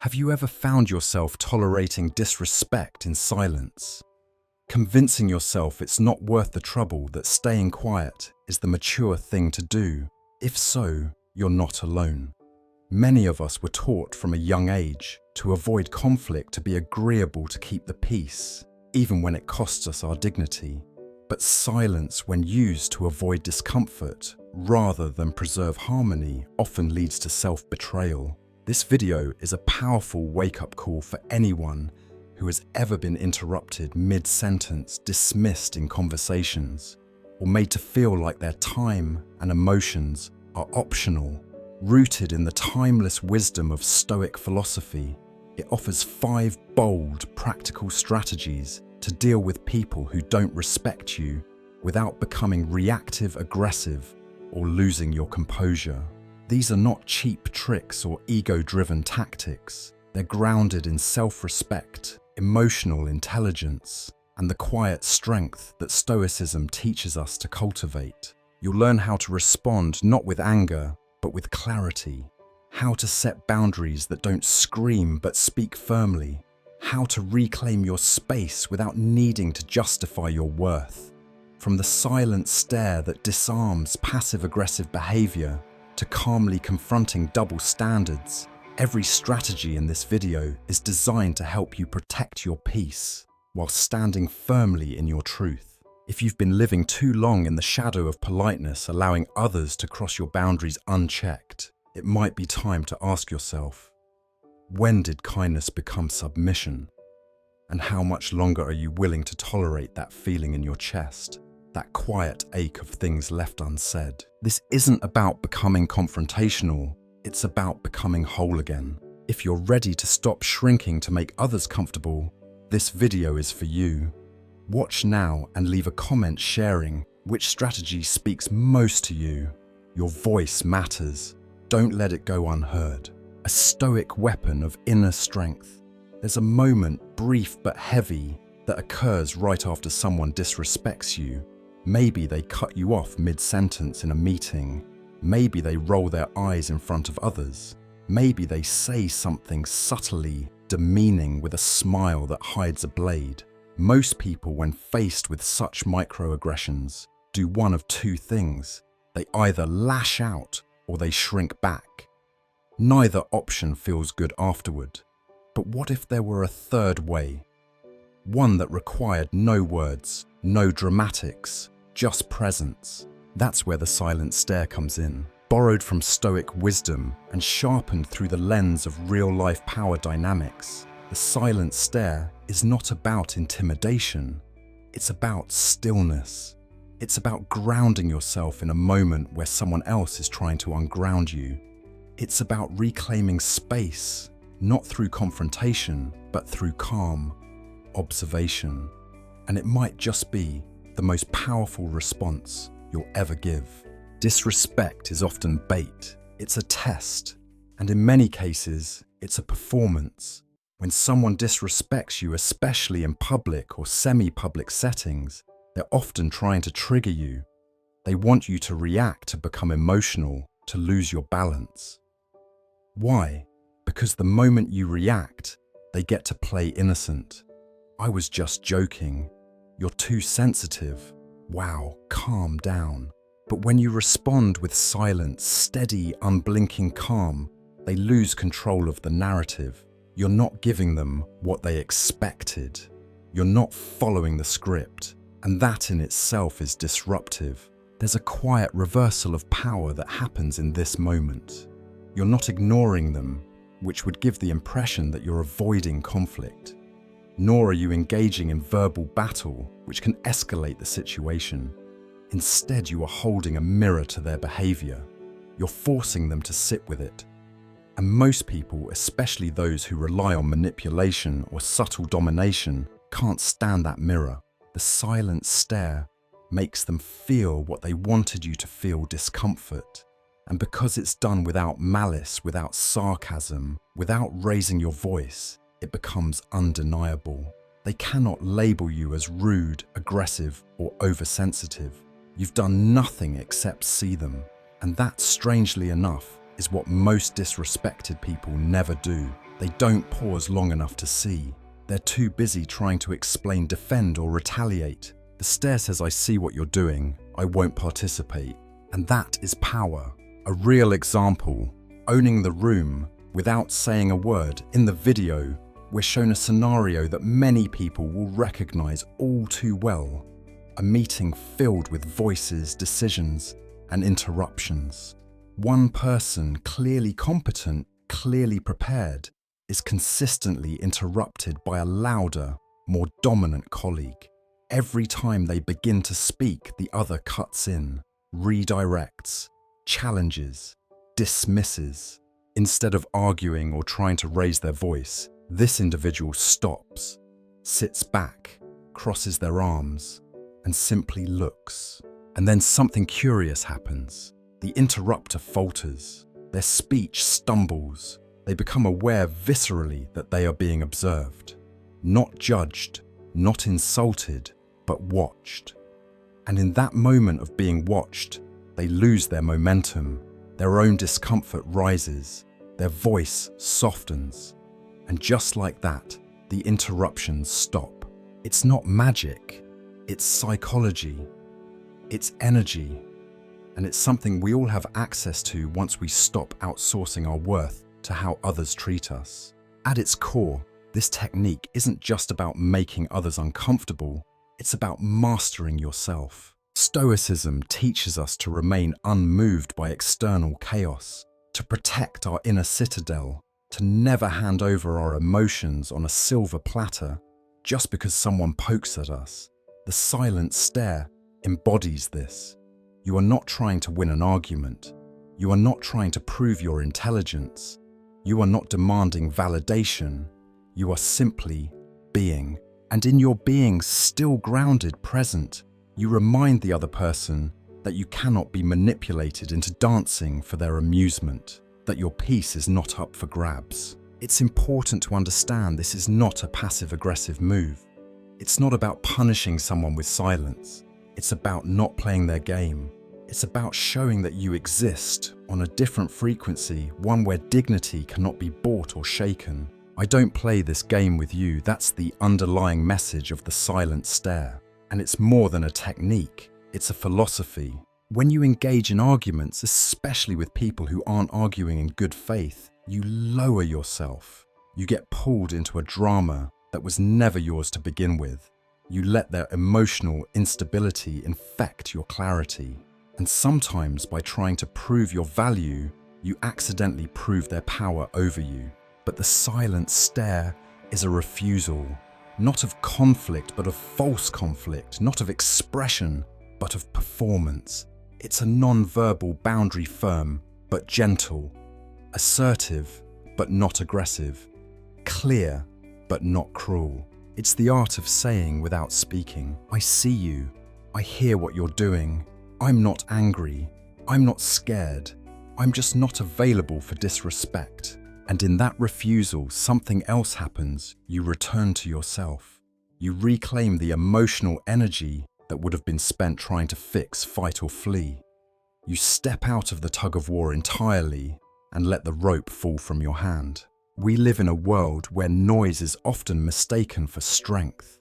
Have you ever found yourself tolerating disrespect in silence? Convincing yourself it's not worth the trouble, that staying quiet is the mature thing to do? If so, you're not alone. Many of us were taught from a young age to avoid conflict, to be agreeable, to keep the peace, even when it costs us our dignity. But silence, when used to avoid discomfort rather than preserve harmony, often leads to self-betrayal. This video is a powerful wake-up call for anyone who has ever been interrupted mid-sentence, dismissed in conversations, or made to feel like their time and emotions are optional. Rooted in the timeless wisdom of Stoic philosophy, it offers 5 bold, practical strategies to deal with people who don't respect you without becoming reactive, aggressive, or losing your composure. These are not cheap tricks or ego-driven tactics. They're grounded in self-respect, emotional intelligence, and the quiet strength that Stoicism teaches us to cultivate. You'll learn how to respond not with anger, but with clarity. How to set boundaries that don't scream but speak firmly. How to reclaim your space without needing to justify your worth. From the silent stare that disarms passive-aggressive behavior to calmly confronting double standards, every strategy in this video is designed to help you protect your peace while standing firmly in your truth. If you've been living too long in the shadow of politeness, allowing others to cross your boundaries unchecked, it might be time to ask yourself, when did kindness become submission? And how much longer are you willing to tolerate that feeling in your chest? That quiet ache of things left unsaid. This isn't about becoming confrontational, it's about becoming whole again. If you're ready to stop shrinking to make others comfortable, this video is for you. Watch now and leave a comment sharing which strategy speaks most to you. Your voice matters. Don't let it go unheard. A stoic weapon of inner strength. There's a moment, brief but heavy, that occurs right after someone disrespects you. Maybe they cut you off mid-sentence in a meeting. Maybe they roll their eyes in front of others. Maybe they say something subtly demeaning with a smile that hides a blade. Most people, when faced with such microaggressions, do one of two things. They either lash out or they shrink back. Neither option feels good afterward. But what if there were a third way? One that required no words, no dramatics, just presence. That's where the silent stare comes in. Borrowed from Stoic wisdom and sharpened through the lens of real-life power dynamics, the silent stare is not about intimidation. It's about stillness. It's about grounding yourself in a moment where someone else is trying to unground you. It's about reclaiming space, not through confrontation, but through calm, observation. And it might just be the most powerful response you'll ever give. Disrespect is often bait. It's a test. And in many cases, it's a performance. When someone disrespects you, especially in public or semi-public settings, they're often trying to trigger you. They want you to react, to become emotional, to lose your balance. Why? Because the moment you react, they get to play innocent. I was just joking. You're too sensitive. Wow, calm down. But when you respond with silent, steady, unblinking calm, they lose control of the narrative. You're not giving them what they expected. You're not following the script. And that in itself is disruptive. There's a quiet reversal of power that happens in this moment. You're not ignoring them, which would give the impression that you're avoiding conflict. Nor are you engaging in verbal battle, which can escalate the situation. Instead, you are holding a mirror to their behavior. You're forcing them to sit with it. And most people, especially those who rely on manipulation or subtle domination, can't stand that mirror. The silent stare makes them feel what they wanted you to feel: discomfort. And because it's done without malice, without sarcasm, without raising your voice, it becomes undeniable. They cannot label you as rude, aggressive, or oversensitive. You've done nothing except see them. And that, strangely enough, is what most disrespected people never do. They don't pause long enough to see. They're too busy trying to explain, defend, or retaliate. The stare says, I see what you're doing, I won't participate. And that is power. A real example, owning the room without saying a word. In the video, we're shown a scenario that many people will recognize all too well. A meeting filled with voices, decisions, and interruptions. One person, clearly competent, clearly prepared, is consistently interrupted by a louder, more dominant colleague. Every time they begin to speak, the other cuts in, redirects, challenges, dismisses. Instead of arguing or trying to raise their voice, this individual stops, sits back, crosses their arms, and simply looks. And then something curious happens. The interrupter falters. Their speech stumbles. They become aware viscerally that they are being observed. Not judged, not insulted, but watched. And in that moment of being watched, they lose their momentum. Their own discomfort rises. Their voice softens. And just like that, the interruptions stop. It's not magic. It's psychology. It's energy. And it's something we all have access to once we stop outsourcing our worth to how others treat us. At its core, this technique isn't just about making others uncomfortable, it's about mastering yourself. Stoicism teaches us to remain unmoved by external chaos, to protect our inner citadel, to never hand over our emotions on a silver platter just because someone pokes at us. The silent stare embodies this. You are not trying to win an argument. You are not trying to prove your intelligence. You are not demanding validation. You are simply being. And in your being, still grounded, present, you remind the other person that you cannot be manipulated into dancing for their amusement, that your peace is not up for grabs. It's important to understand this is not a passive-aggressive move. It's not about punishing someone with silence. It's about not playing their game. It's about showing that you exist on a different frequency, one where dignity cannot be bought or shaken. I don't play this game with you. That's the underlying message of the silent stare. And it's more than a technique. It's a philosophy. When you engage in arguments, especially with people who aren't arguing in good faith, you lower yourself. You get pulled into a drama that was never yours to begin with. You let their emotional instability infect your clarity. And sometimes by trying to prove your value, you accidentally prove their power over you. But the silent stare is a refusal, not of conflict, but of false conflict, not of expression, but of performance. It's a non-verbal boundary, firm, but gentle, assertive, but not aggressive, clear, but not cruel. It's the art of saying without speaking. I see you. I hear what you're doing. I'm not angry. I'm not scared. I'm just not available for disrespect. And in that refusal, something else happens. You return to yourself. You reclaim the emotional energy that would have been spent trying to fix, fight, or flee. You step out of the tug-of-war entirely and let the rope fall from your hand. We live in a world where noise is often mistaken for strength,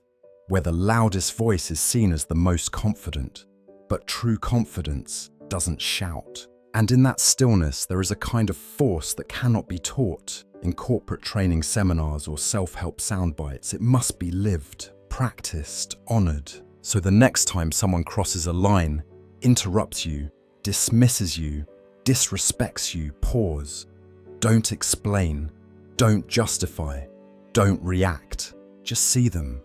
where the loudest voice is seen as the most confident. But true confidence doesn't shout. And in that stillness, there is a kind of force that cannot be taught in corporate training seminars or self-help soundbites. It must be lived, practiced, honored. So the next time someone crosses a line, interrupts you, dismisses you, disrespects you, pause. Don't explain. Don't justify. Don't react. Just see them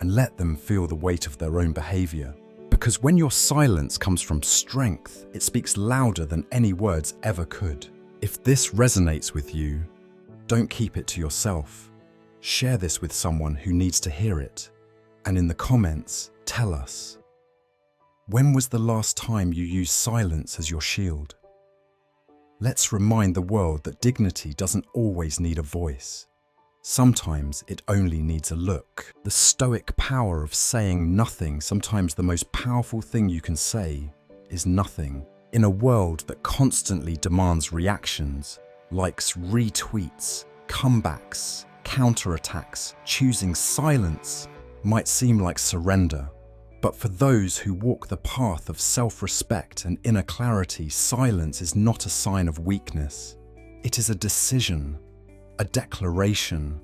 and let them feel the weight of their own behavior. Because when your silence comes from strength, it speaks louder than any words ever could. If this resonates with you, don't keep it to yourself. Share this with someone who needs to hear it. And in the comments, tell us, when was the last time you used silence as your shield? Let's remind the world that dignity doesn't always need a voice. Sometimes it only needs a look. The stoic power of saying nothing, sometimes the most powerful thing you can say, is nothing. In a world that constantly demands reactions, likes, retweets, Comebacks, counterattacks, choosing silence might seem like surrender. But for those who walk the path of self-respect and inner clarity, silence is not a sign of weakness. It is a decision, a declaration,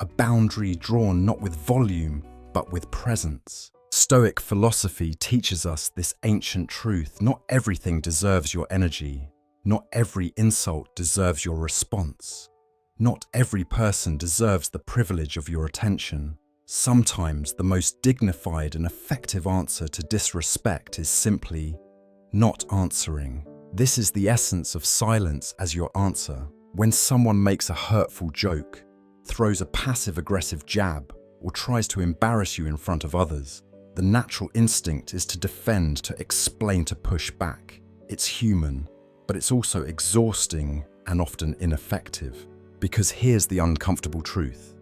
a boundary drawn not with volume, but with presence. Stoic philosophy teaches us this ancient truth: not everything deserves your energy. Not every insult deserves your response. Not every person deserves the privilege of your attention. Sometimes the most dignified and effective answer to disrespect is simply not answering. This is the essence of silence as your answer. When someone makes a hurtful joke, throws a passive-aggressive jab, or tries to embarrass you in front of others, the natural instinct is to defend, to explain, to push back. It's human, but it's also exhausting and often ineffective. Because here's the uncomfortable truth.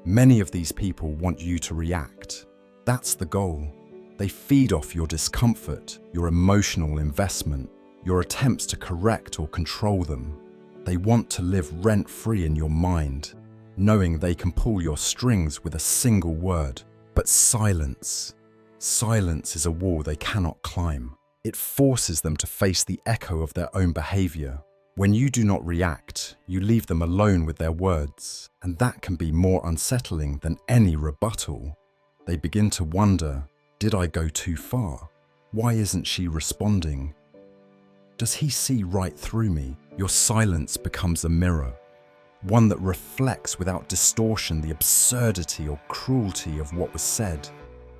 Many of these people want you to react. That's the goal. They feed off your discomfort, your emotional investment, your attempts to correct or control them. They want to live rent-free in your mind, knowing they can pull your strings with a single word. But silence is a wall they cannot climb. It forces them to face the echo of their own behavior. When you do not react, you leave them alone with their words, and that can be more unsettling than any rebuttal. They begin to wonder, did I go too far? Why isn't she responding? Does he see right through me? Your silence becomes a mirror, one that reflects without distortion the absurdity or cruelty of what was said.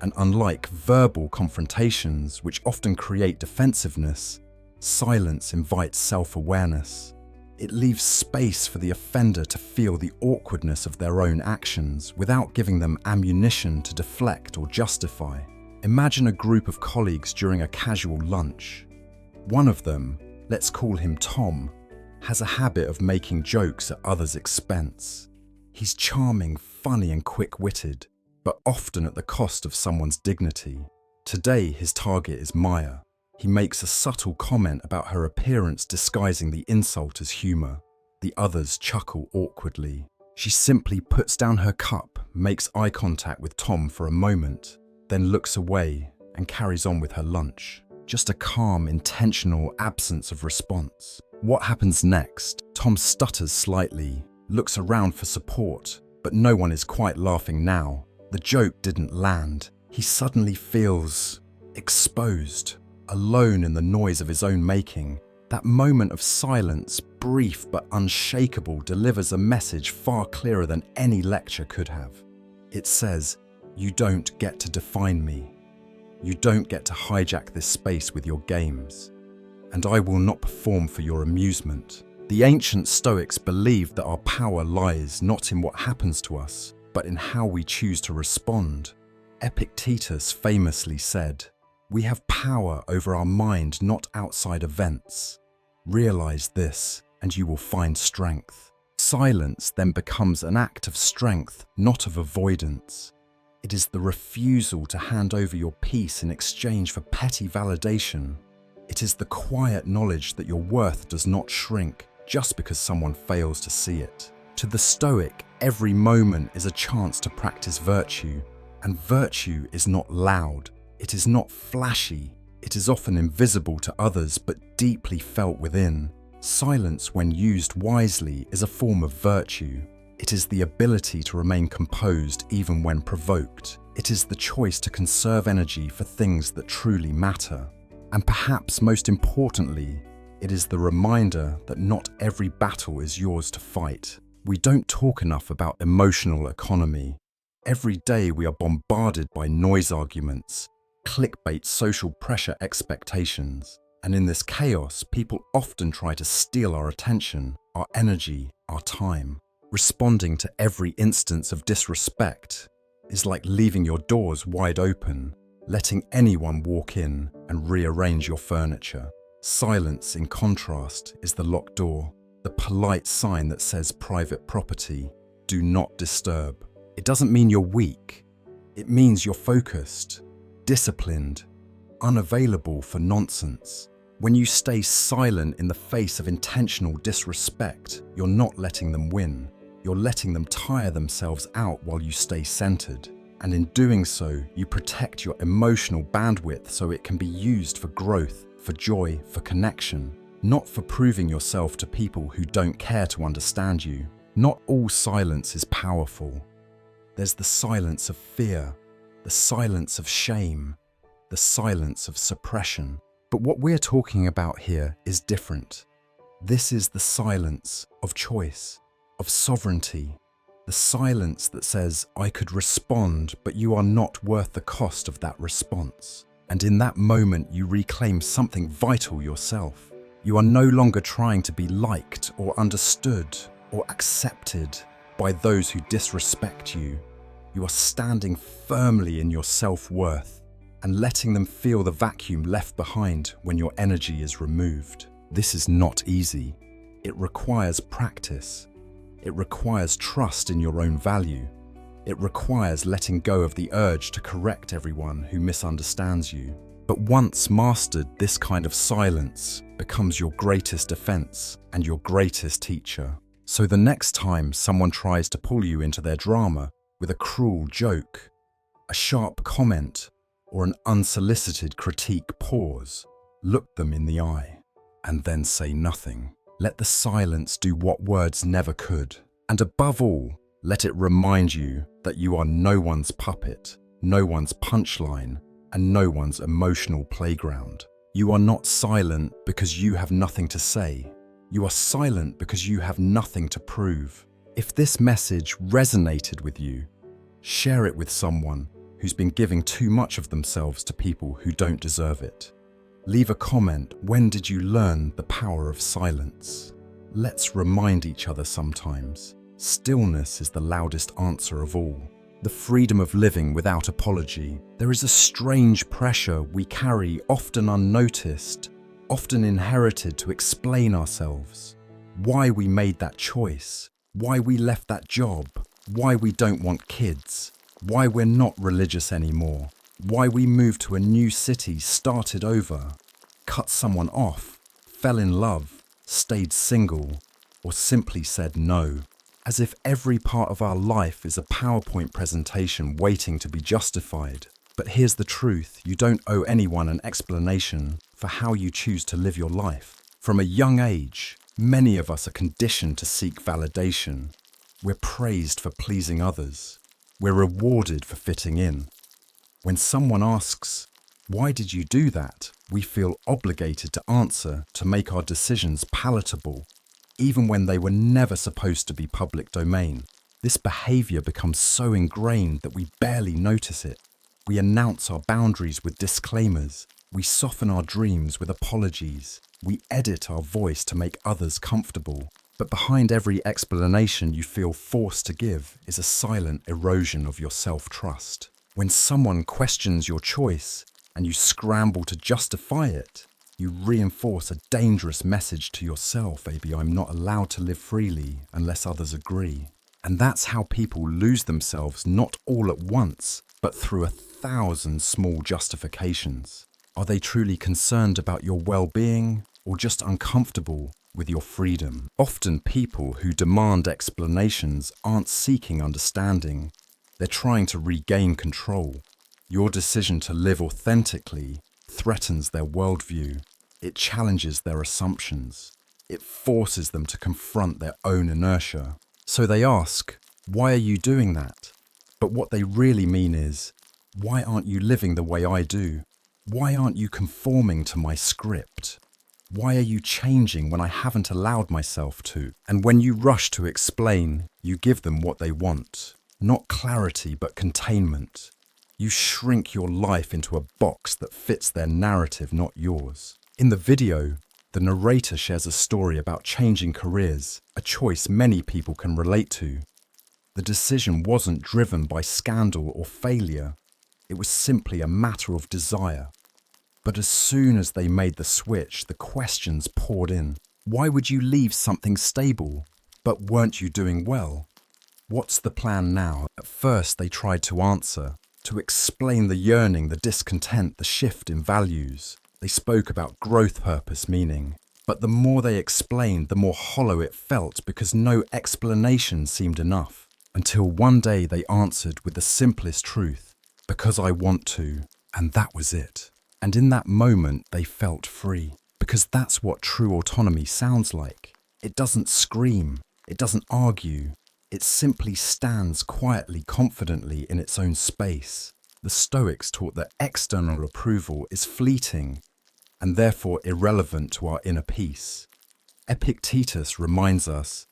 And unlike verbal confrontations, which often create defensiveness, silence invites self-awareness. It leaves space for the offender to feel the awkwardness of their own actions without giving them ammunition to deflect or justify. Imagine a group of colleagues during a casual lunch. One of them, let's call him Tom, has a habit of making jokes at others' expense. He's charming, funny, and quick-witted, but often at the cost of someone's dignity. Today, his target is Maya. He makes a subtle comment about her appearance, disguising the insult as humor. The others chuckle awkwardly. She simply puts down her cup, makes eye contact with Tom for a moment, then looks away and carries on with her lunch. Just a calm, intentional absence of response. What happens next? Tom stutters slightly, looks around for support, but no one is quite laughing now. The joke didn't land. He suddenly feels exposed, alone in the noise of his own making. That moment of silence, brief but unshakable, delivers a message far clearer than any lecture could have. It says, "You don't get to define me. You don't get to hijack this space with your games. And I will not perform for your amusement." The ancient Stoics believed that our power lies not in what happens to us, but in how we choose to respond. Epictetus famously said, "We have power over our mind, not outside events. Realize this, and you will find strength." Silence then becomes an act of strength, not of avoidance. It is the refusal to hand over your peace in exchange for petty validation. It is the quiet knowledge that your worth does not shrink just because someone fails to see it. To the Stoic, every moment is a chance to practice virtue, and virtue is not loud. It is not flashy. It is often invisible to others but deeply felt within. Silence, when used wisely, is a form of virtue. It is the ability to remain composed even when provoked. It is the choice to conserve energy for things that truly matter. And perhaps most importantly, it is the reminder that not every battle is yours to fight. We don't talk enough about emotional economy. Every day we are bombarded by noise arguments, clickbait, social pressure, expectations. And in this chaos, people often try to steal our attention, our energy, our time. Responding to every instance of disrespect is like leaving your doors wide open, letting anyone walk in and rearrange your furniture. Silence, in contrast, is the locked door, the polite sign that says private property, do not disturb. It doesn't mean you're weak. It means you're focused, disciplined, unavailable for nonsense. When you stay silent in the face of intentional disrespect, you're not letting them win. You're letting them tire themselves out while you stay centered. And in doing so, you protect your emotional bandwidth so it can be used for growth, for joy, for connection, not for proving yourself to people who don't care to understand you. Not all silence is powerful. There's the silence of fear, the silence of shame, the silence of suppression. But what we're talking about here is different. This is the silence of choice, of sovereignty, the silence that says, I could respond, but you are not worth the cost of that response. And in that moment, you reclaim something vital yourself. You are no longer trying to be liked or understood or accepted by those who disrespect you. You are standing firmly in your self-worth and letting them feel the vacuum left behind when your energy is removed. This is not easy. It requires practice. It requires trust in your own value. It requires letting go of the urge to correct everyone who misunderstands you. But once mastered, this kind of silence becomes your greatest defense and your greatest teacher. So the next time someone tries to pull you into their drama with a cruel joke, a sharp comment, or an unsolicited critique, pause, look them in the eye, and then say nothing. Let the silence do what words never could. And above all, let it remind you that you are no one's puppet, no one's punchline, and no one's emotional playground. You are not silent because you have nothing to say. You are silent because you have nothing to prove. If this message resonated with you, share it with someone who's been giving too much of themselves to people who don't deserve it. Leave a comment, when did you learn the power of silence? Let's remind each other sometimes. Stillness is the loudest answer of all. The freedom of living without apology. There is a strange pressure we carry, often unnoticed, often inherited, to explain ourselves. Why we made that choice, why we left that job, why we don't want kids, why we're not religious anymore, why we moved to a new city, started over, cut someone off, fell in love, stayed single, or simply said no. As if every part of our life is a PowerPoint presentation waiting to be justified. But here's the truth, you don't owe anyone an explanation for how you choose to live your life. From a young age, many of us are conditioned to seek validation. We're praised for pleasing others. We're rewarded for fitting in. When someone asks, why did you do that? We feel obligated to answer to make our decisions palatable, even when they were never supposed to be public domain. This behavior becomes so ingrained that we barely notice it. We announce our boundaries with disclaimers. We soften our dreams with apologies. We edit our voice to make others comfortable. But behind every explanation you feel forced to give is a silent erosion of your self-trust. When someone questions your choice and you scramble to justify it, you reinforce a dangerous message to yourself, maybe I'm not allowed to live freely unless others agree. And that's how people lose themselves, not all at once, but through 1,000 small justifications. Are they truly concerned about your well-being or just uncomfortable with your freedom? Often people who demand explanations aren't seeking understanding. They're trying to regain control. Your decision to live authentically threatens their worldview. It challenges their assumptions. It forces them to confront their own inertia. So they ask, why are you doing that? But what they really mean is, why aren't you living the way I do? Why aren't you conforming to my script? Why are you changing when I haven't allowed myself to? And when you rush to explain, you give them what they want. Not clarity, but containment. You shrink your life into a box that fits their narrative, not yours. In the video, the narrator shares a story about changing careers, a choice many people can relate to. The decision wasn't driven by scandal or failure. It was simply a matter of desire. But as soon as they made the switch, the questions poured in. Why would you leave something stable? But weren't you doing well? What's the plan now? At first they tried to answer, to explain the yearning, the discontent, the shift in values. They spoke about growth, purpose, meaning. But the more they explained, the more hollow it felt because no explanation seemed enough. Until one day they answered with the simplest truth, because I want to, and that was it. And in that moment they felt free, because that's what true autonomy sounds like. It doesn't scream, it doesn't argue, it simply stands quietly, confidently in its own space. The Stoics taught that external approval is fleeting and therefore irrelevant to our inner peace. Epictetus reminds us,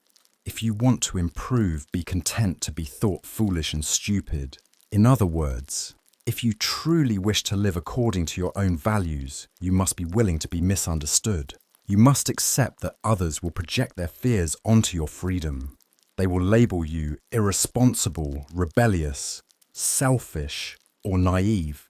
if you want to improve, be content to be thought foolish and stupid. In other words, if you truly wish to live according to your own values, you must be willing to be misunderstood. You must accept that others will project their fears onto your freedom. They will label you irresponsible, rebellious, selfish, or naive,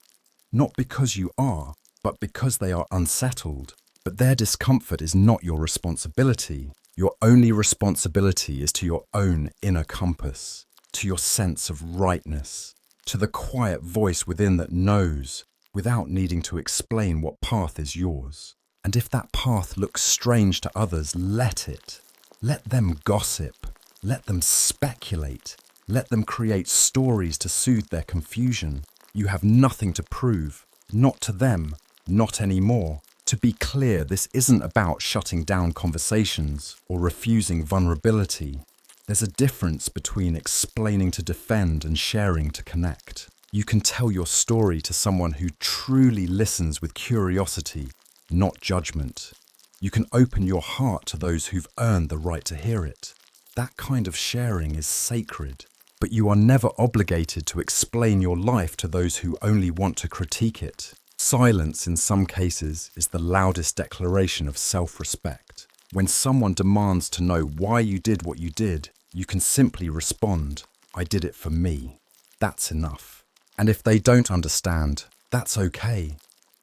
not because you are, but because they are unsettled. But their discomfort is not your responsibility. Your only responsibility is to your own inner compass, to your sense of rightness, to the quiet voice within that knows, without needing to explain what path is yours. And if that path looks strange to others, let it. Let them gossip. Let them speculate. Let them create stories to soothe their confusion. You have nothing to prove, not to them, not anymore. To be clear, this isn't about shutting down conversations or refusing vulnerability. There's a difference between explaining to defend and sharing to connect. You can tell your story to someone who truly listens with curiosity, not judgment. You can open your heart to those who've earned the right to hear it. That kind of sharing is sacred, but you are never obligated to explain your life to those who only want to critique it. Silence, in some cases, is the loudest declaration of self-respect. When someone demands to know why you did what you did, you can simply respond, I did it for me. That's enough. And if they don't understand, that's okay.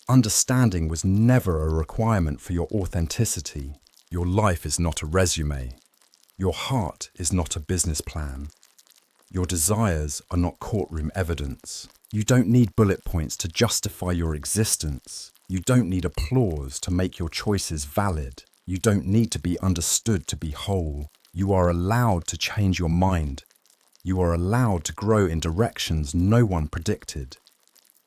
Understanding was never a requirement for your authenticity. Your life is not a resume. Your heart is not a business plan. Your desires are not courtroom evidence. You don't need bullet points to justify your existence. You don't need applause to make your choices valid. You don't need to be understood to be whole. You are allowed to change your mind. You are allowed to grow in directions no one predicted.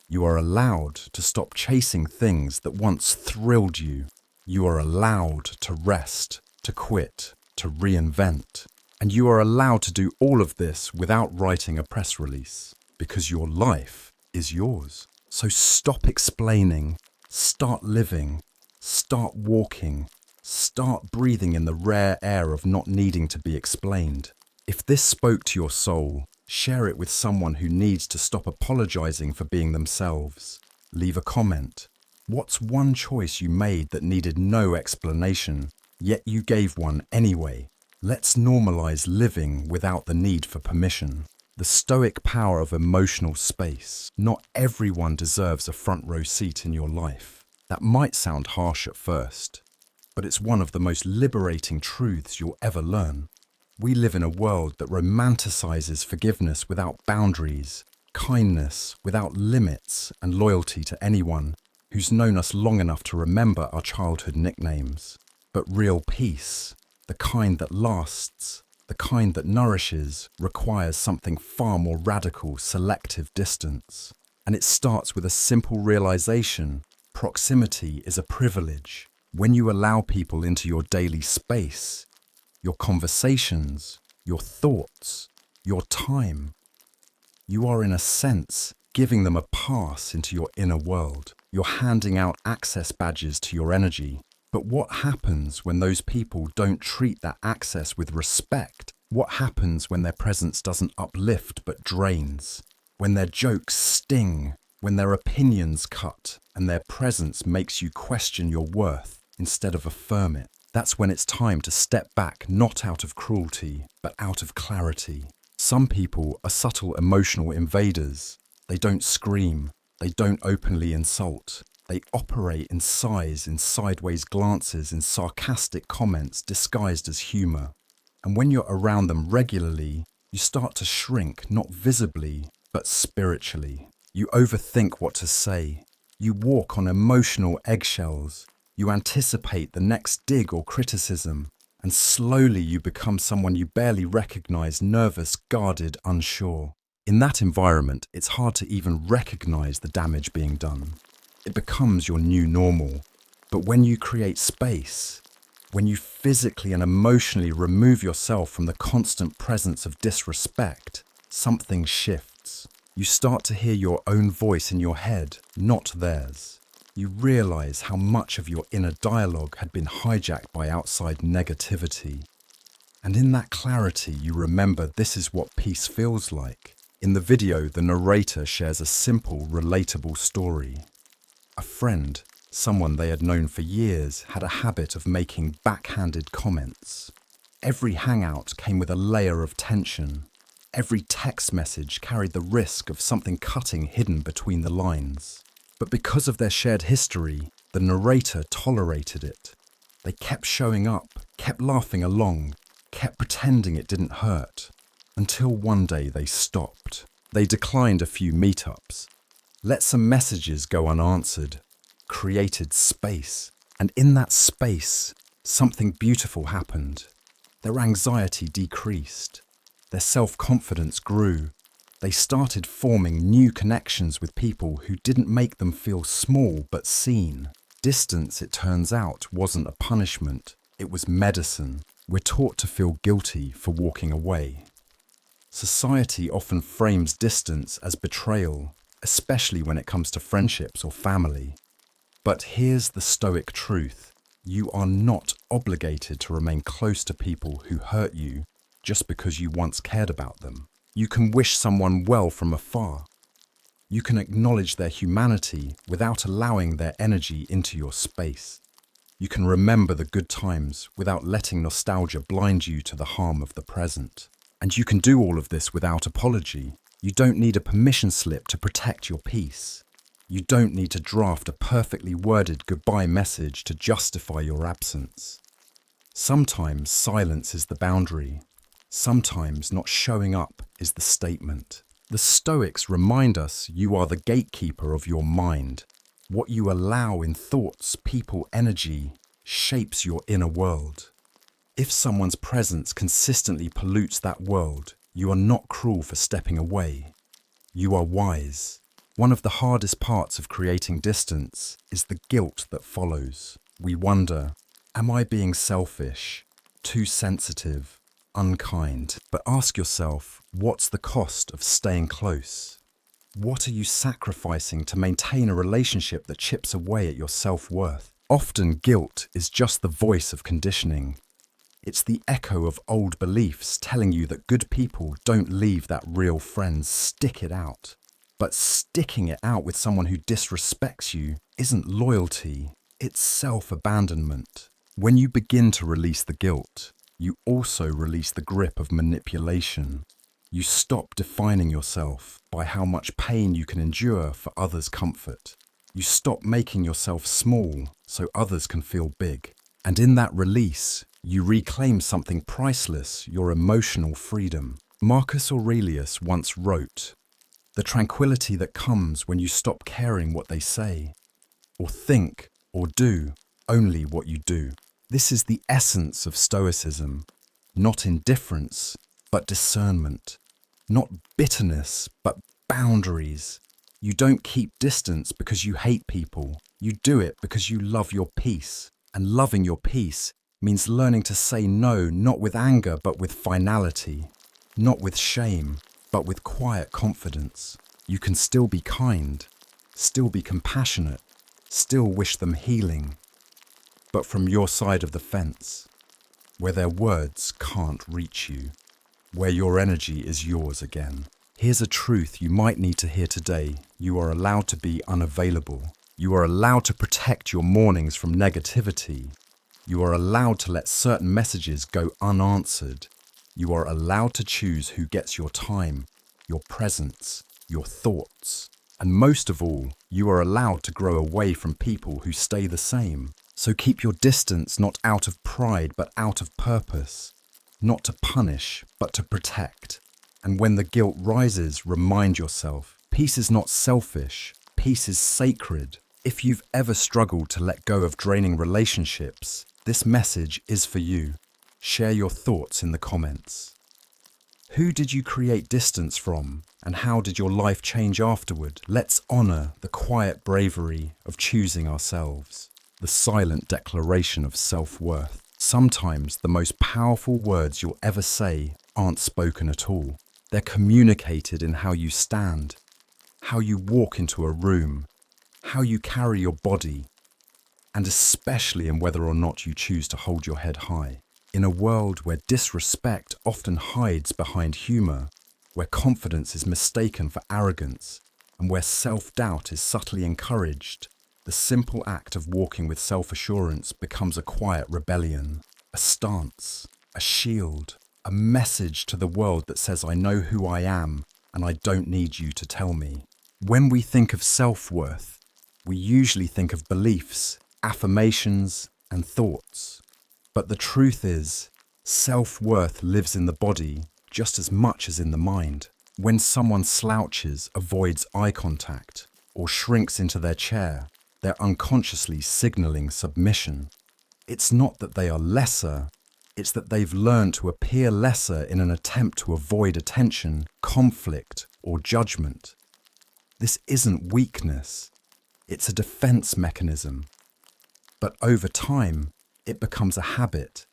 You are allowed to stop chasing things that once thrilled you. You are allowed to rest, to quit, to reinvent. And you are allowed to do all of this without writing a press release, because your life is yours. So stop explaining, start living, start walking, start breathing in the rare air of not needing to be explained. If this spoke to your soul, share it with someone who needs to stop apologizing for being themselves. Leave a comment. What's one choice you made that needed no explanation, yet you gave one anyway? Let's normalize living without the need for permission. The Stoic power of emotional space. Not everyone deserves a front row seat in your life. That might sound harsh at first, but it's one of the most liberating truths you'll ever learn. We live in a world that romanticizes forgiveness without boundaries, kindness without limits, and loyalty to anyone who's known us long enough to remember our childhood nicknames. But real peace, the kind that lasts, the kind that nourishes, requires something far more radical, selective distance. And it starts with a simple realization: proximity is a privilege. When you allow people into your daily space, your conversations, your thoughts, your time, you are in a sense giving them a pass into your inner world. You're handing out access badges to your energy. But what happens when those people don't treat that access with respect? What happens when their presence doesn't uplift but drains? When their jokes sting? When their opinions cut and their presence makes you question your worth instead of affirm it? That's when it's time to step back, not out of cruelty, but out of clarity. Some people are subtle emotional invaders. They don't scream. They don't openly insult. They operate in sighs, in sideways glances, in sarcastic comments disguised as humor. And when you're around them regularly, you start to shrink, not visibly, but spiritually. You overthink what to say. You walk on emotional eggshells. You anticipate the next dig or criticism, and slowly you become someone you barely recognize, nervous, guarded, unsure. In that environment, it's hard to even recognize the damage being done. It becomes your new normal. But when you create space, when you physically and emotionally remove yourself from the constant presence of disrespect, something shifts. You start to hear your own voice in your head, not theirs. You realize how much of your inner dialogue had been hijacked by outside negativity. And in that clarity, you remember this is what peace feels like. In the video, the narrator shares a simple, relatable story. A friend, someone they had known for years, had a habit of making backhanded comments. Every hangout came with a layer of tension. Every text message carried the risk of something cutting hidden between the lines. But because of their shared history, the narrator tolerated it. They kept showing up, kept laughing along, kept pretending it didn't hurt. Until one day they stopped. They declined a few meetups, let some messages go unanswered, created space. And in that space, something beautiful happened. Their anxiety decreased. Their self-confidence grew. They started forming new connections with people who didn't make them feel small but seen. Distance, it turns out, wasn't a punishment. It was medicine. We're taught to feel guilty for walking away. Society often frames distance as betrayal, especially when it comes to friendships or family. But here's the Stoic truth. You are not obligated to remain close to people who hurt you just because you once cared about them. You can wish someone well from afar. You can acknowledge their humanity without allowing their energy into your space. You can remember the good times without letting nostalgia blind you to the harm of the present. And you can do all of this without apology. You don't need a permission slip to protect your peace. You don't need to draft a perfectly worded goodbye message to justify your absence. Sometimes silence is the boundary. Sometimes not showing up is the statement. The Stoics remind us you are the gatekeeper of your mind. What you allow in thoughts, people, energy shapes your inner world. If someone's presence consistently pollutes that world, you are not cruel for stepping away. You are wise. One of the hardest parts of creating distance is the guilt that follows. We wonder, am I being selfish, too sensitive, unkind? But ask yourself, what's the cost of staying close? What are you sacrificing to maintain a relationship that chips away at your self-worth? Often guilt is just the voice of conditioning. It's the echo of old beliefs telling you that good people don't leave that real friends, stick it out. But sticking it out with someone who disrespects you isn't loyalty, it's self-abandonment. When you begin to release the guilt, you also release the grip of manipulation. You stop defining yourself by how much pain you can endure for others' comfort. You stop making yourself small so others can feel big. And in that release, you reclaim something priceless, your emotional freedom. Marcus Aurelius once wrote, "The tranquility that comes when you stop caring what they say, or think, or do, only what you do." This is the essence of Stoicism. Not indifference, but discernment. Not bitterness, but boundaries. You don't keep distance because you hate people. You do it because you love your peace. And loving your peace means learning to say no, not with anger, but with finality. Not with shame, but with quiet confidence. You can still be kind, still be compassionate, still wish them healing. But from your side of the fence, where their words can't reach you, where your energy is yours again. Here's a truth you might need to hear today. You are allowed to be unavailable. You are allowed to protect your mornings from negativity. You are allowed to let certain messages go unanswered. You are allowed to choose who gets your time, your presence, your thoughts. And most of all, you are allowed to grow away from people who stay the same. So keep your distance not out of pride but out of purpose. Not to punish, but to protect. And when the guilt rises, remind yourself, peace is not selfish, peace is sacred. If you've ever struggled to let go of draining relationships, this message is for you. Share your thoughts in the comments. Who did you create distance from, and how did your life change afterward? Let's honor the quiet bravery of choosing ourselves, the silent declaration of self-worth. Sometimes the most powerful words you'll ever say aren't spoken at all. They're communicated in how you stand, how you walk into a room, how you carry your body, and especially in whether or not you choose to hold your head high. In a world where disrespect often hides behind humor, where confidence is mistaken for arrogance, and where self-doubt is subtly encouraged, the simple act of walking with self-assurance becomes a quiet rebellion, a stance, a shield, a message to the world that says, I know who I am, and I don't need you to tell me. When we think of self-worth, we usually think of beliefs, affirmations, and thoughts. But the truth is, self-worth lives in the body just as much as in the mind. When someone slouches, avoids eye contact, or shrinks into their chair, they're unconsciously signaling submission. It's not that they are lesser, it's that they've learned to appear lesser in an attempt to avoid attention, conflict, or judgment. This isn't weakness, it's a defense mechanism. But over time, it becomes a habit,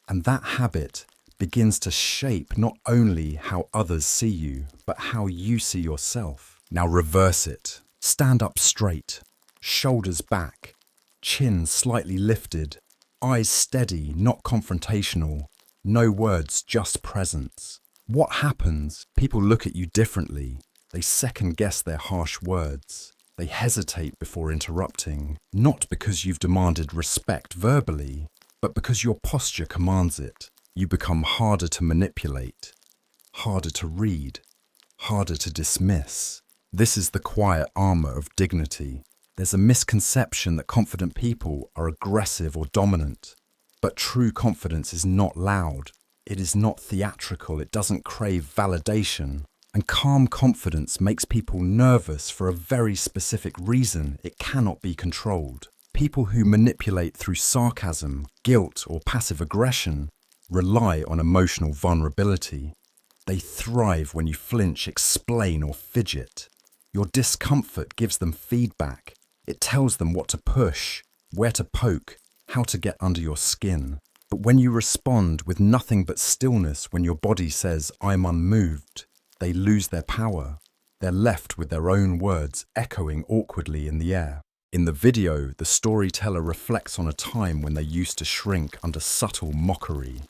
and that habit begins to shape not only how others see you, but how you see yourself. Now reverse it. Stand up straight, shoulders back, chin slightly lifted, eyes steady, not confrontational, no words, just presence. What happens? People look at you differently. They second-guess their harsh words. They hesitate before interrupting, not because you've demanded respect verbally, but because your posture commands it. You become harder to manipulate, harder to read, harder to dismiss. This is the quiet armor of dignity. There's a misconception that confident people are aggressive or dominant, but true confidence is not loud. It is not theatrical. It doesn't crave validation. And calm confidence makes people nervous for a very specific reason. It cannot be controlled. People who manipulate through sarcasm, guilt, or passive aggression rely on emotional vulnerability. They thrive when you flinch, explain, or fidget. Your discomfort gives them feedback. It tells them what to push, where to poke, how to get under your skin. But when you respond with nothing but stillness, when your body says, I'm unmoved, they lose their power. They're left with their own words echoing awkwardly in the air. In the video, the storyteller reflects on a time when they used to shrink under subtle mockery.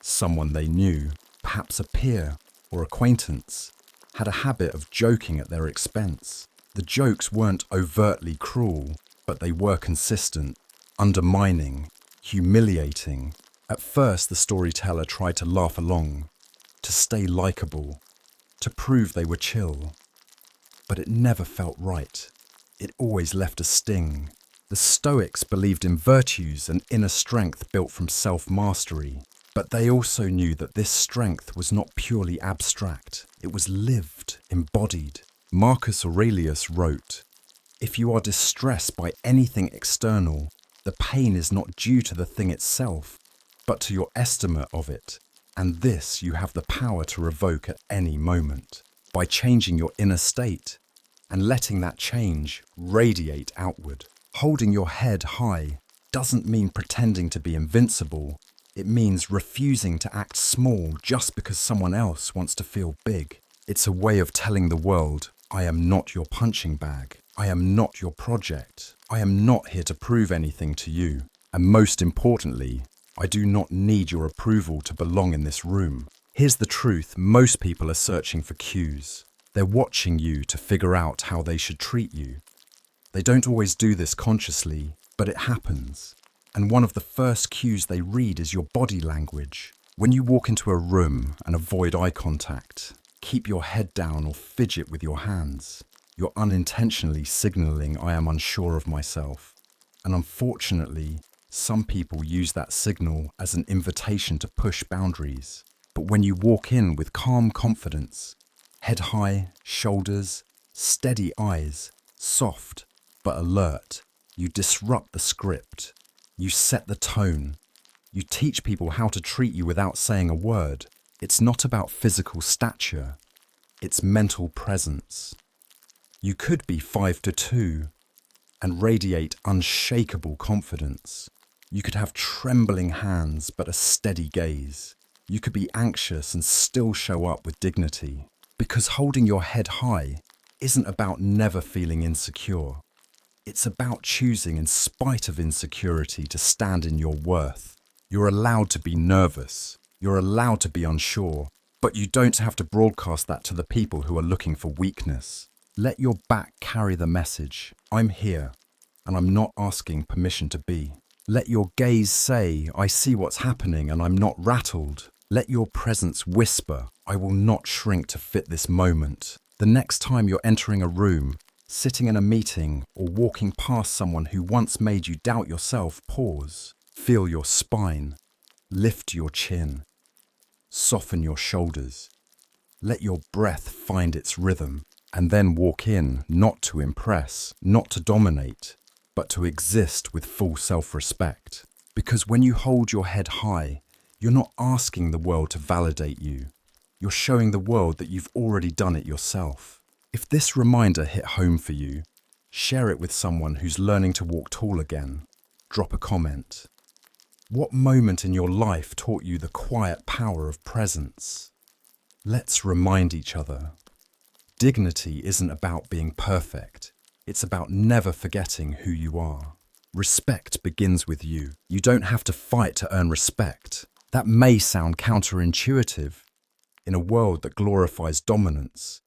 Someone they knew, perhaps a peer or acquaintance, had a habit of joking at their expense. The jokes weren't overtly cruel, but they were consistent, undermining, humiliating. At first, the storyteller tried to laugh along, to stay likable, to prove they were chill. But it never felt right. It always left a sting. The Stoics believed in virtues and inner strength built from self-mastery, but they also knew that this strength was not purely abstract. It was lived, embodied. Marcus Aurelius wrote, "If you are distressed by anything external, the pain is not due to the thing itself, but to your estimate of it, and this you have the power to revoke at any moment, by changing your inner state, and letting that change radiate outward." Holding your head high doesn't mean pretending to be invincible. It means refusing to act small just because someone else wants to feel big. It's a way of telling the world, I am not your punching bag. I am not your project. I am not here to prove anything to you. And most importantly, I do not need your approval to belong in this room. Here's the truth, most people are searching for cues. They're watching you to figure out how they should treat you. They don't always do this consciously, but it happens. And one of the first cues they read is your body language. When you walk into a room and avoid eye contact, keep your head down or fidget with your hands, you're unintentionally signaling I am unsure of myself. And unfortunately, some people use that signal as an invitation to push boundaries. But when you walk in with calm confidence, head high, shoulders, steady eyes, soft, but alert. You disrupt the script. You set the tone. You teach people how to treat you without saying a word. It's not about physical stature. It's mental presence. You could be 5'2" and radiate unshakable confidence. You could have trembling hands but a steady gaze. You could be anxious and still show up with dignity. Because holding your head high isn't about never feeling insecure. It's about choosing, in spite of insecurity, to stand in your worth. You're allowed to be nervous. You're allowed to be unsure. But you don't have to broadcast that to the people who are looking for weakness. Let your back carry the message. I'm here, and I'm not asking permission to be. Let your gaze say, I see what's happening and I'm not rattled. Let your presence whisper, I will not shrink to fit this moment. The next time you're entering a room, sitting in a meeting, or walking past someone who once made you doubt yourself, pause. Feel your spine. Lift your chin. Soften your shoulders. Let your breath find its rhythm. And then walk in, not to impress, not to dominate, but to exist with full self-respect. Because when you hold your head high, you're not asking the world to validate you. You're showing the world that you've already done it yourself. If this reminder hit home for you, share it with someone who's learning to walk tall again. Drop a comment. What moment in your life taught you the quiet power of presence? Let's remind each other. Dignity isn't about being perfect. It's about never forgetting who you are. Respect begins with you. You don't have to fight to earn respect. That may sound counterintuitive in a world that glorifies dominance,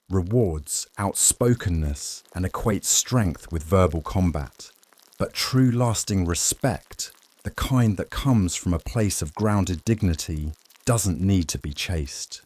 rewards outspokenness, and equates strength with verbal combat. But true lasting respect, the kind that comes from a place of grounded dignity, doesn't need to be chased.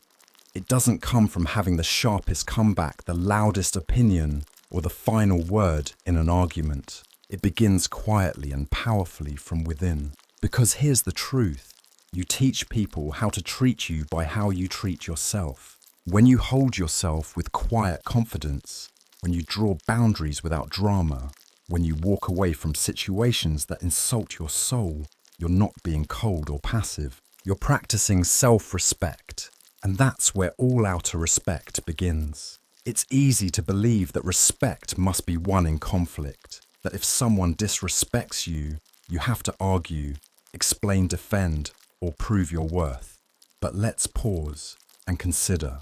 It doesn't come from having the sharpest comeback, the loudest opinion, or the final word in an argument. It begins quietly and powerfully from within. Because here's the truth. You teach people how to treat you by how you treat yourself. When you hold yourself with quiet confidence, when you draw boundaries without drama, when you walk away from situations that insult your soul, you're not being cold or passive. You're practicing self-respect. And that's where all outer respect begins. It's easy to believe that respect must be won in conflict, that if someone disrespects you, you have to argue, explain, defend, or prove your worth. But let's pause and consider.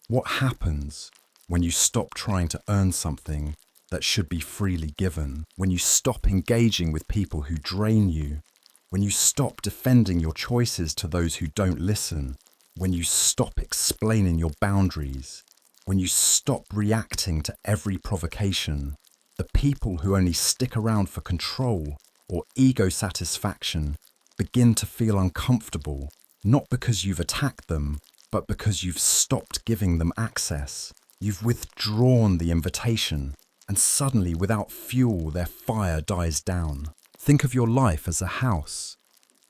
What happens when you stop trying to earn something that should be freely given? When you stop engaging with people who drain you? When you stop defending your choices to those who don't listen? When you stop explaining your boundaries, when you stop reacting to every provocation, the people who only stick around for control or ego satisfaction begin to feel uncomfortable, not because you've attacked them, but because you've stopped giving them access. You've withdrawn the invitation, and suddenly, without fuel, their fire dies down. Think of your life as a house.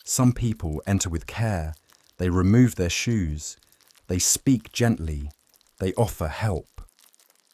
Some people enter with care. They remove their shoes. They speak gently. They offer help.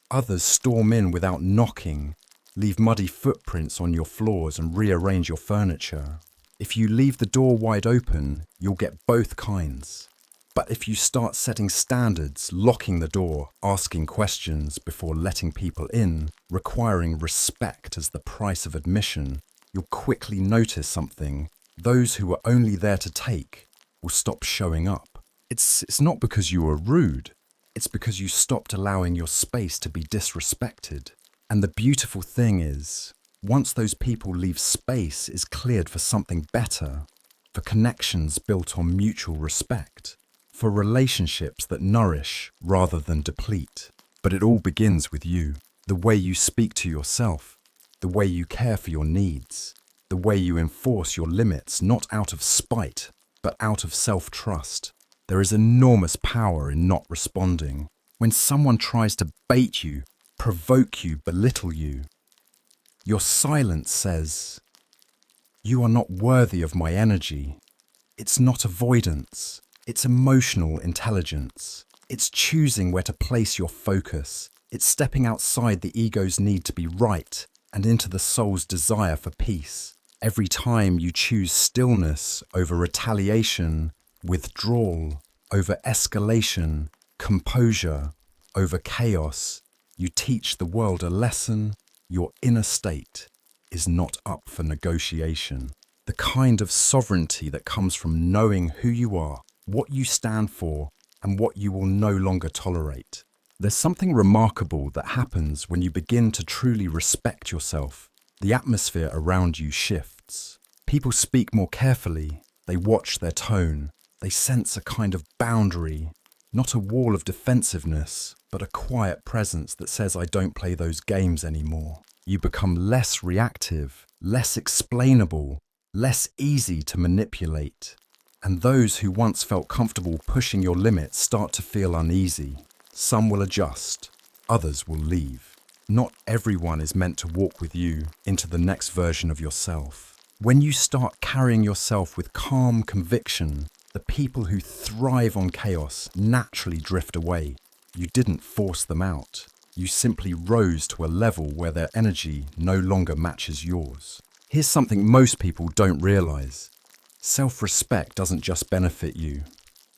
Others storm in without knocking, leave muddy footprints on your floors and rearrange your furniture. If you leave the door wide open, you'll get both kinds. But if you start setting standards, locking the door, asking questions before letting people in, requiring respect as the price of admission, you'll quickly notice something. Those who were only there to take will stop showing up. It's not because you were rude. It's because you stopped allowing your space to be disrespected. And the beautiful thing is, once those people leave, space is cleared for something better, for connections built on mutual respect, for relationships that nourish rather than deplete. But it all begins with you, the way you speak to yourself, the way you care for your needs, the way you enforce your limits, not out of spite, but out of self-trust. There is enormous power in not responding. When someone tries to bait you, provoke you, belittle you, your silence says, "You are not worthy of my energy." It's not avoidance. It's emotional intelligence. It's choosing where to place your focus, It's stepping outside the ego's need to be right and into the soul's desire for peace. Every time you choose stillness over retaliation, withdrawal over escalation, composure over chaos, you teach the world a lesson. Your inner state is not up for negotiation. The kind of sovereignty that comes from knowing who you are, what you stand for, and what you will no longer tolerate. There's something remarkable that happens when you begin to truly respect yourself. The atmosphere around you shifts. People speak more carefully. They watch their tone. They sense a kind of boundary, not a wall of defensiveness, but a quiet presence that says, I don't play those games anymore. You become less reactive, less explainable, less easy to manipulate. And those who once felt comfortable pushing your limits start to feel uneasy. Some will adjust, others will leave. Not everyone is meant to walk with you into the next version of yourself. When you start carrying yourself with calm conviction, the people who thrive on chaos naturally drift away. You didn't force them out. You simply rose to a level where their energy no longer matches yours. Here's something most people don't realize. Self-respect doesn't just benefit you.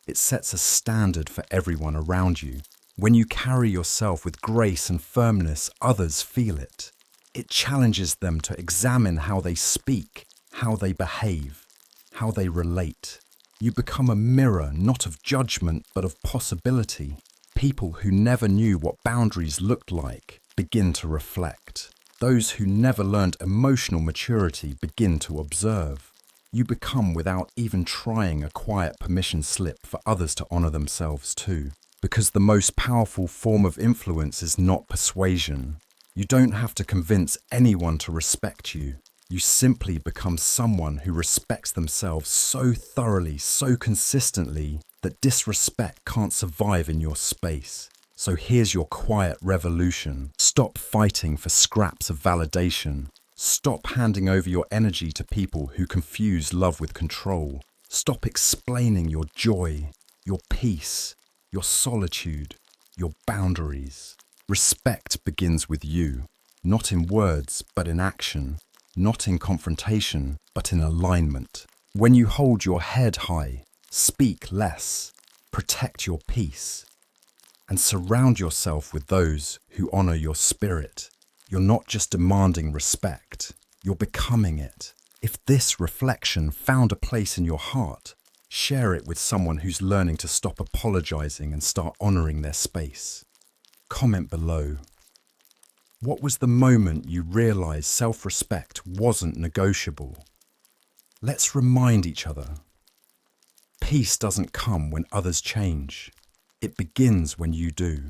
It sets a standard for everyone around you. When you carry yourself with grace and firmness, others feel it. It challenges them to examine how they speak, how they behave, how they relate. You become a mirror not of judgment but of possibility. People who never knew what boundaries looked like begin to reflect. Those who never learned emotional maturity begin to observe. You become, without even trying, a quiet permission slip for others to honor themselves too. Because the most powerful form of influence is not persuasion. You don't have to convince anyone to respect you. You simply become someone who respects themselves so thoroughly, so consistently, that disrespect can't survive in your space. So here's your quiet revolution. Stop fighting for scraps of validation. Stop handing over your energy to people who confuse love with control. Stop explaining your joy, your peace, your solitude, your boundaries. Respect begins with you, not in words, but in action, not in confrontation, but in alignment. When you hold your head high, speak less, protect your peace, and surround yourself with those who honor your spirit, you're not just demanding respect, you're becoming it. If this reflection found a place in your heart, share it with someone who's learning to stop apologizing and start honoring their space. Comment below. What was the moment you realized self-respect wasn't negotiable? Let's remind each other. Peace doesn't come when others change. It begins when you do.